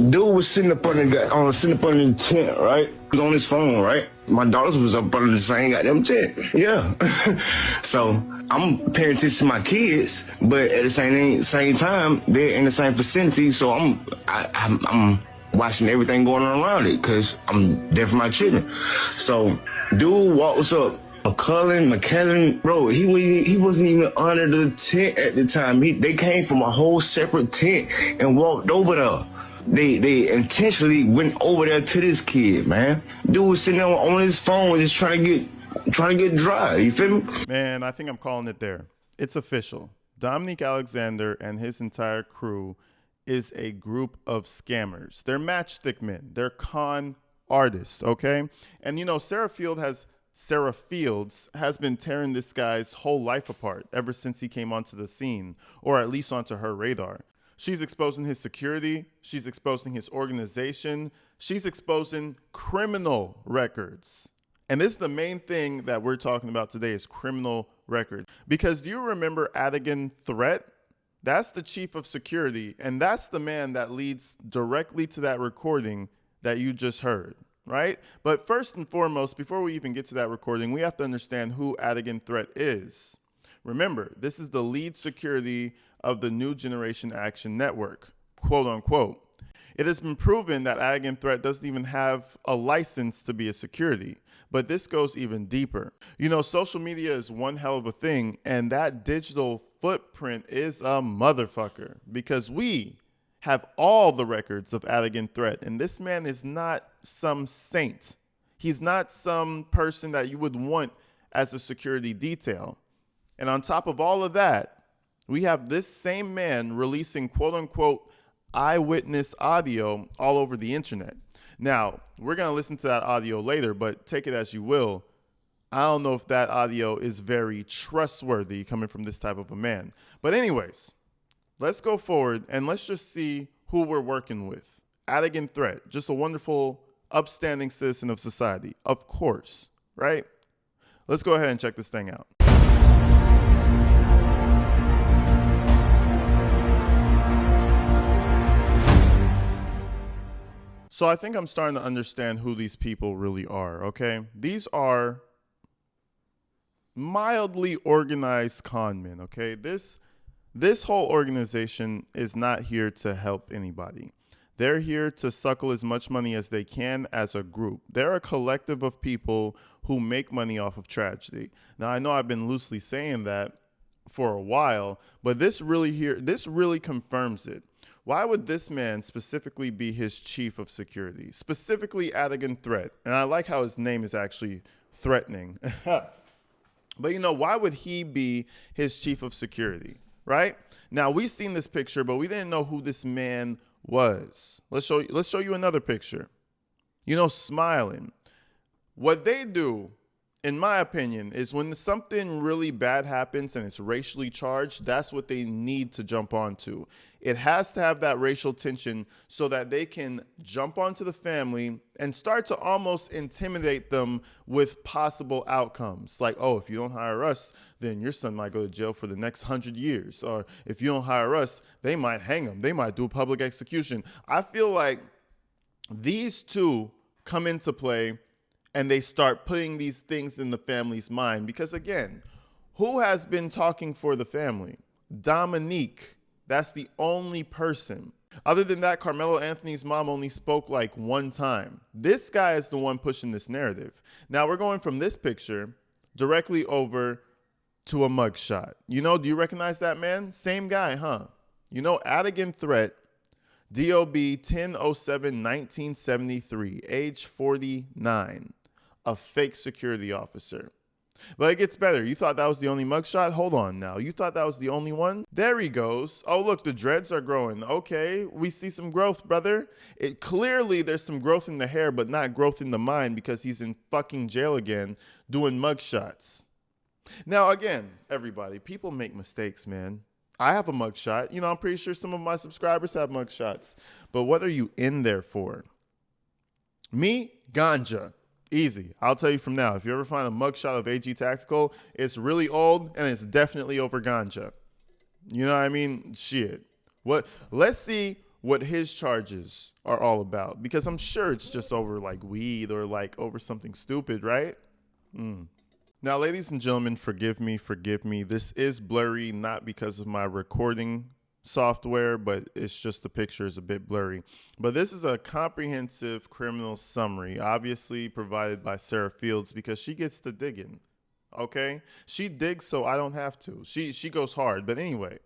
Dude was sitting up on the tent, right? He was on his phone, right? My daughters was up under the same goddamn tent. Yeah. So I'm paying attention to my kids, but at the same time, they're in the same vicinity. So I'm watching everything going on around it because I'm there for my children. So dude walks up. McKellen, bro, he wasn't even under the tent at the time. They came from a whole separate tent and walked over there. They intentionally went over there to this kid, man. Dude was sitting there on his phone just trying to get dry. You feel me? Man, I think I'm calling it there. It's official. Dominique Alexander and his entire crew is a group of scammers. They're matchstick men. They're con artists, okay? And you know, Sarah Fields has been tearing this guy's whole life apart ever since he came onto the scene, or at least onto her radar. She's exposing his security. She's exposing his organization. She's exposing criminal records. And this is the main thing that we're talking about today is criminal records. Because do you remember Adigan Threat? That's the chief of security, and that's the man that leads directly to that recording that you just heard. Right? But first and foremost, before we even get to that recording, we have to understand who Adigan Threat is. Remember, this is the lead security of the New Generation Action Network, quote unquote. It has been proven that Adigan Threat doesn't even have a license to be a security, but this goes even deeper. You know, social media is one hell of a thing, and that digital footprint is a motherfucker because we have all the records of Adigan Threat. And this man is not some saint. He's not some person that you would want as a security detail. And on top of all of that, we have this same man releasing quote unquote eyewitness audio all over the internet. Now, we're going to listen to that audio later, but take it as you will. I don't know if that audio is very trustworthy coming from this type of a man. But anyways, let's go forward and let's just see who we're working with. Adigan Threat, just a wonderful, upstanding citizen of society, of course, right? Let's go ahead and check this thing out. So I think I'm starting to understand who these people really are, okay? These are mildly organized con men, okay? This whole organization is not here to help anybody. They're here to suckle as much money as they can as a group. They're a collective of people who make money off of tragedy. Now, I know I've been loosely saying that for a while, but this really confirms it. Why would this man specifically be his chief of security? Specifically Adigan Threat. And I like how his name is actually threatening. But you know, why would he be his chief of security? Right? Now, we've seen this picture, but we didn't know who this man was. Let's show you another picture. You know, smiling. What they do, in my opinion, is when something really bad happens and it's racially charged, that's what they need to jump onto. It has to have that racial tension so that they can jump onto the family and start to almost intimidate them with possible outcomes. Like, oh, if you don't hire us, then your son might go to jail for the next 100 years. Or if you don't hire us, they might hang him. They might do a public execution. I feel like these two come into play and they start putting these things in the family's mind. Because again, who has been talking for the family? Dominique. That's the only person. Other than that, Karmelo Anthony's mom only spoke like one time. This guy is the one pushing this narrative. Now we're going from this picture directly over to a mugshot. You know, do you recognize that man? Same guy, huh? You know, Adigan Threat, DOB 10/07/1973, age 49, a fake security officer. But it gets better. You thought that was the only mugshot? Hold on now. You thought that was the only one? There he goes. Oh, look, the dreads are growing. Okay, we see some growth, brother. Clearly, there's some growth in the hair, but not growth in the mind because he's in fucking jail again doing mugshots. Now, again, everybody, people make mistakes, man. I have a mugshot. You know, I'm pretty sure some of my subscribers have mugshots. But what are you in there for? Me? Ganja. Easy. I'll tell you from now. If you ever find a mugshot of AG Tactical, it's really old and it's definitely over ganja. You know what I mean? Shit. Let's see what his charges are all about, because I'm sure it's just over like weed or like over something stupid, right? Now, ladies and gentlemen, forgive me. This is blurry, not because of my recording software, but it's just the picture is a bit blurry. But this is a comprehensive criminal summary, obviously provided by Sarah Fields, because she gets to digging. Okay? She digs so I don't have to. She goes hard. But anyway,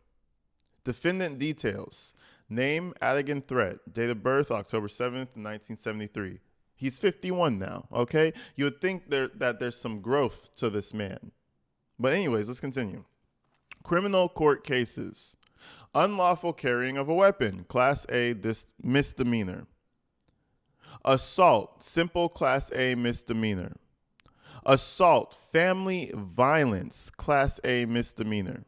defendant details. Name, Adigan threat. Date of birth, October 7th, 1973. He's 51 now, okay? You would think that there's some growth to this man. But anyways, let's continue. Criminal court cases. Unlawful carrying of a weapon, Class A misdemeanor. Assault, simple Class A misdemeanor. Assault, family violence, Class A misdemeanor.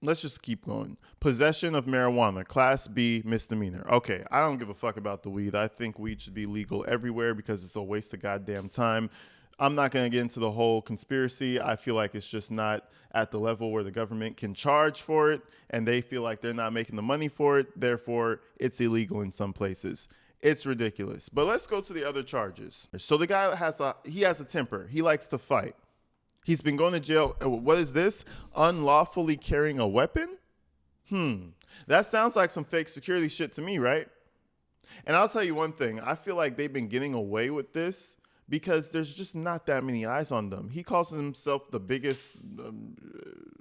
Let's just keep going. Possession of marijuana, Class B misdemeanor. Okay, I don't give a fuck about the weed. I think weed should be legal everywhere because it's a waste of goddamn time. I'm not going to get into the whole conspiracy. I feel like it's just not at the level where the government can charge for it, and they feel like they're not making the money for it. Therefore, it's illegal in some places. It's ridiculous. But let's go to the other charges. So the guy has a temper. He likes to fight. He's been going to jail. What is this? Unlawfully carrying a weapon? That sounds like some fake security shit to me, right? And I'll tell you one thing. I feel like they've been getting away with this because there's just not that many eyes on them. He calls himself the biggest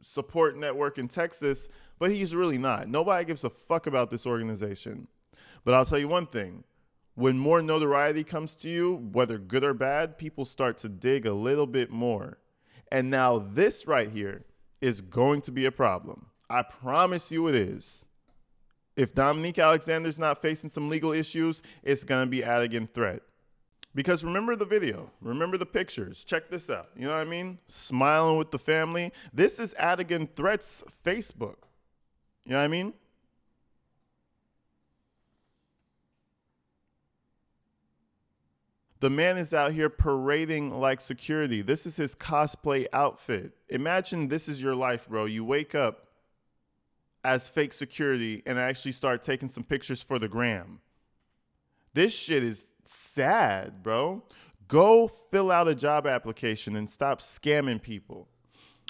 support network in Texas, but he's really not. Nobody gives a fuck about this organization. But I'll tell you one thing. When more notoriety comes to you, whether good or bad, people start to dig a little bit more. And now this right here is going to be a problem. I promise you it is. If Dominique Alexander's not facing some legal issues, it's going to be Adigan threat. Because remember the video. Remember the pictures. Check this out. You know what I mean? Smiling with the family. This is Adigan threat's Facebook. You know what I mean? The man is out here parading like security. This is his cosplay outfit. Imagine this is your life, bro. You wake up as fake security and actually start taking some pictures for the gram. This shit is sad, bro. Go fill out a job application and stop scamming people.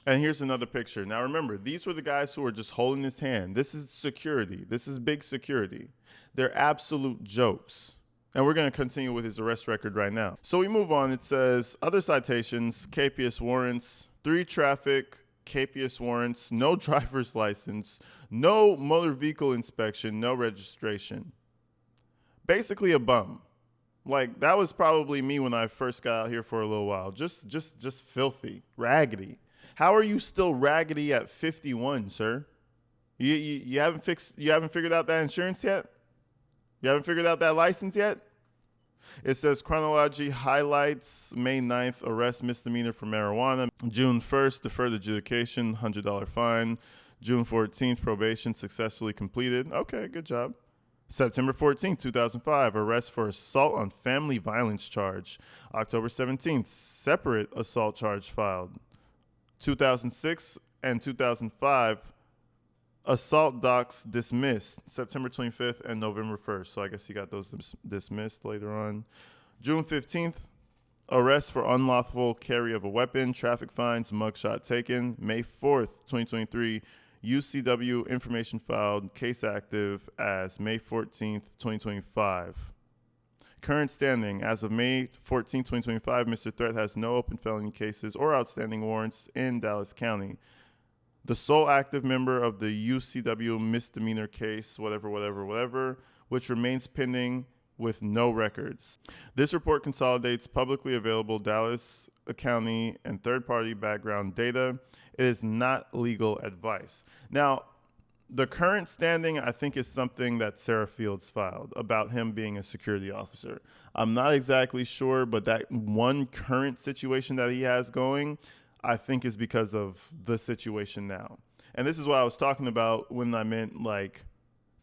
And here's another picture. Now remember, these were the guys who were just holding his hand. This is security. This is big security. They're absolute jokes. And we're going to continue with his arrest record right now. So we move on. It says, other citations, KPS warrants, 3 traffic, KPS warrants, no driver's license, no motor vehicle inspection, no registration. Basically a bum. Like, that was probably me when I first got out here for a little while. Just filthy, raggedy. How are you still raggedy at 51, sir? You haven't figured out that insurance yet? You haven't figured out that license yet? It says chronology highlights May 9th, arrest misdemeanor for marijuana. June 1st, deferred adjudication, $100 fine. June 14th, probation successfully completed. Okay, good job. September 14th, 2005, arrest for assault on family violence charge. October 17th, separate assault charge filed. 2006 and 2005, assault docs dismissed September 25th and November 1st. So I guess he got those dismissed later on. June 15th, arrest for unlawful carry of a weapon, traffic fines, mugshot taken. May 4th, 2023, UCW information filed, case active as May 14th, 2025. Current standing, as of May 14th, 2025, Mr. Threat has no open felony cases or outstanding warrants in Dallas County. The sole active member of the UCW misdemeanor case, whatever, which remains pending with no records. This report consolidates publicly available Dallas County and third-party background data. It is not legal advice. Now, the current standing, I think, is something that Sarah Fields filed about him being a security officer. I'm not exactly sure, but that one current situation that he has going, I think is because of the situation now. And this is what I was talking about when I meant, like,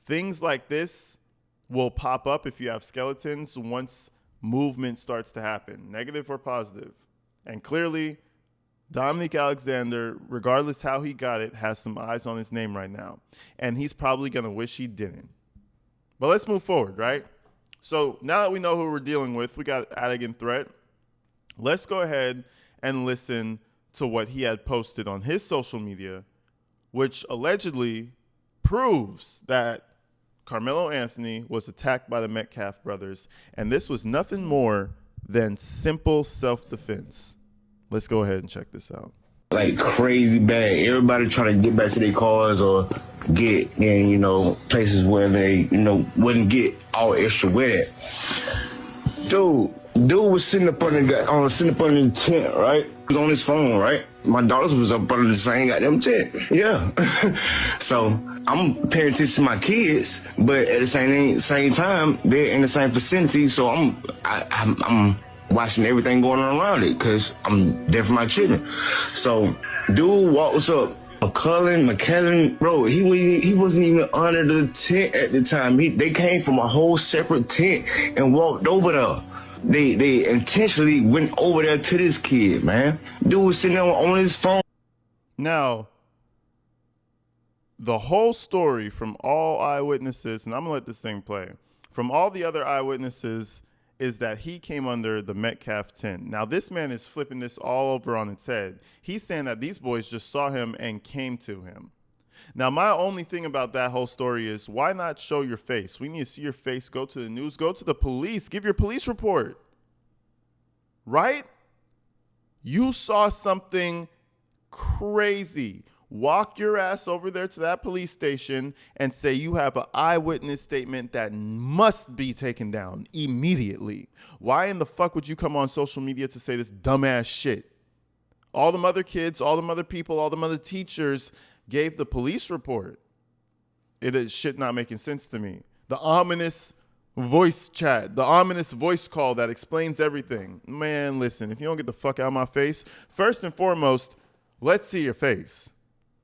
things like this will pop up if you have skeletons once movement starts to happen, negative or positive. And clearly, Dominique Alexander, regardless how he got it, has some eyes on his name right now. And he's probably going to wish he didn't. But let's move forward, right? So now that we know who we're dealing with, we got Adigan Threat. Let's go ahead and listen to what he had posted on his social media, which allegedly proves that Karmelo Anthony was attacked by the Metcalf brothers, and this was nothing more than simple self-defense. Let's go ahead and check this out. Like crazy bad. Everybody trying to get back to their cars or get in, places where they, wouldn't get all extra with it. Dude was sitting up under the tent, right? He was on his phone, right? My daughters was up under the same goddamn tent. Yeah. So I'm paying attention to my kids, but at the same time, they're in the same vicinity. So I'm watching everything going on around it because I'm there for my children. So dude walks up. McKellen, bro, he wasn't even under the tent at the time. They came from a whole separate tent and walked over there. They intentionally went over there to this kid, man. Dude was sitting there on his phone. Now, the whole story from all eyewitnesses, and I'm going to let this thing play, from all the other eyewitnesses is that he came under the Metcalf tent. Now, this man is flipping this all over on its head. He's saying that these boys just saw him and came to him. Now, my only thing about that whole story is why not show your face? We need to see your face. Go to the news. Go to the police. Give your police report. Right? You saw something crazy. Walk your ass over there to that police station and say you have an eyewitness statement that must be taken down immediately. Why in the fuck would you come on social media to say this dumbass shit? All them other kids, all them other people, all them other teachers gave the police report. It is shit not making sense to me. The ominous voice chat, the ominous voice call that explains everything. Man, listen, if you don't get the fuck out of my face, first and foremost, let's see your face.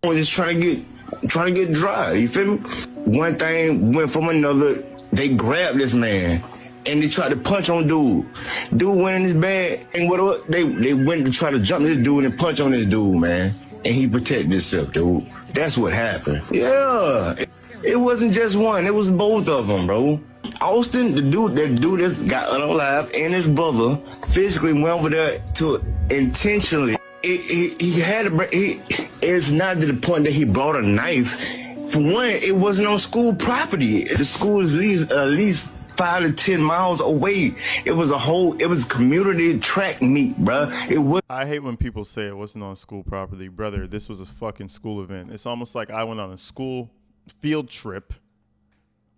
Just trying to get dry. You feel me? One thing went from another. They grabbed this man and they tried to punch on dude. Dude went in his bag and what they went to try to jump this dude and punch on this dude, man. And he protected himself, dude. That's what happened. Yeah. It wasn't just one. It was both of them, bro. Austin, that dude that got unalive, and his brother physically went over there to intentionally. It's not to the point that he brought a knife. For one, it wasn't on school property. The school is at least 5 to 10 miles away. It was community track meet, bro. I hate when people say it wasn't on school property. Brother, this was a fucking school event. It's almost like I went on a school field trip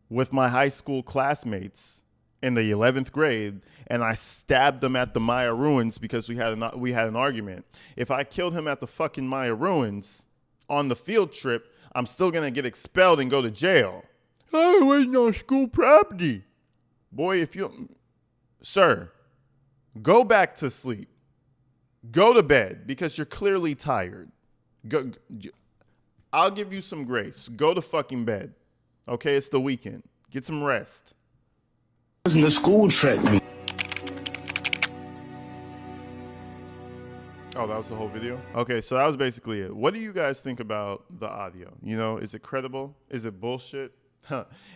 with my high school classmates in the 11th grade, and I stabbed them at the Maya ruins because we had an argument. If I killed him at the fucking Maya ruins on the field trip, I'm still gonna get expelled and go to jail. Oh, it wasn't on school property. Boy, sir, go back to sleep. Go to bed because you're clearly tired. I'll give you some grace. Go to fucking bed. Okay, it's the weekend. Get some rest. It wasn't a school track meet. Oh, that was the whole video? Okay, so that was basically it. What do you guys think about the audio? Is it credible? Is it bullshit?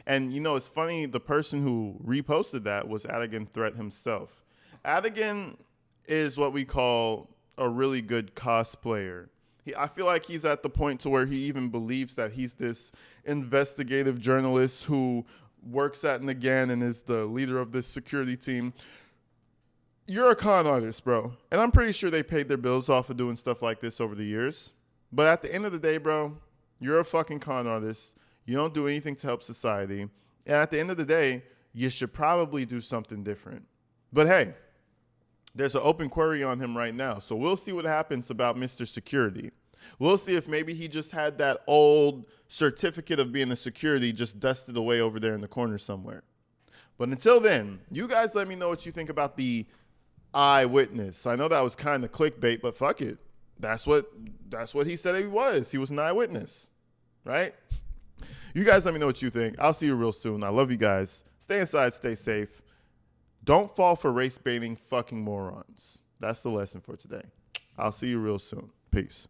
And, it's funny, the person who reposted that was Adigan Threat himself. Adigan is what we call a really good cosplayer. I feel like he's at the point to where he even believes that he's this investigative journalist who works at Nagin and is the leader of this security team. You're a con artist, bro. And I'm pretty sure they paid their bills off of doing stuff like this over the years. But at the end of the day, bro, you're a fucking con artist. You don't do anything to help society. And at the end of the day, you should probably do something different. But hey, there's an open query on him right now. So we'll see what happens about Mr. Security. We'll see if maybe he just had that old certificate of being a security just dusted away over there in the corner somewhere. But until then, you guys let me know what you think about the eyewitness. I know that was kind of clickbait, but fuck it. That's what he said he was. He was an eyewitness, right? You guys let me know what you think. I'll see you real soon. I love you guys. Stay inside, stay safe. Don't fall for race baiting fucking morons. That's the lesson for today. I'll see you real soon. Peace.